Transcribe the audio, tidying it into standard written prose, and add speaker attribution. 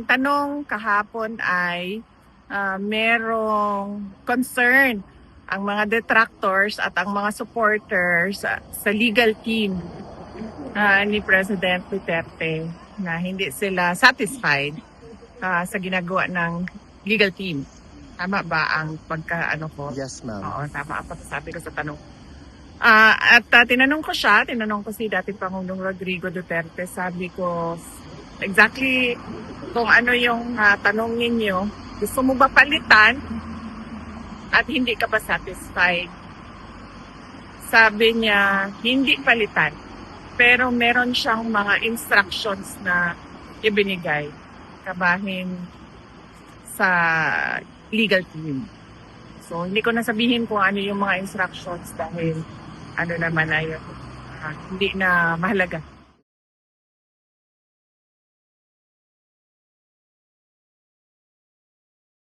Speaker 1: Ang tanong kahapon ay merong concern ang mga detractors at ang mga supporters sa legal team ni President Duterte na hindi sila satisfied sa ginagawa ng legal team. Tama ba ang pagka-ano ko?
Speaker 2: Yes, ma'am.
Speaker 1: Oo, tama ang pagkasabi ko sa tanong. Tinanong ko si dating Pangulong Rodrigo Duterte, sabi ko, exactly kung ano yung tanong ninyo, gusto mo ba palitan at hindi ka ba satisfied? Sabi niya, hindi palitan. Pero meron siyang mga instructions na ibinigay kabahin sa legal team. So, hindi ko na sabihin kung ano yung mga instructions dahil ano naman ay hindi na mahalaga.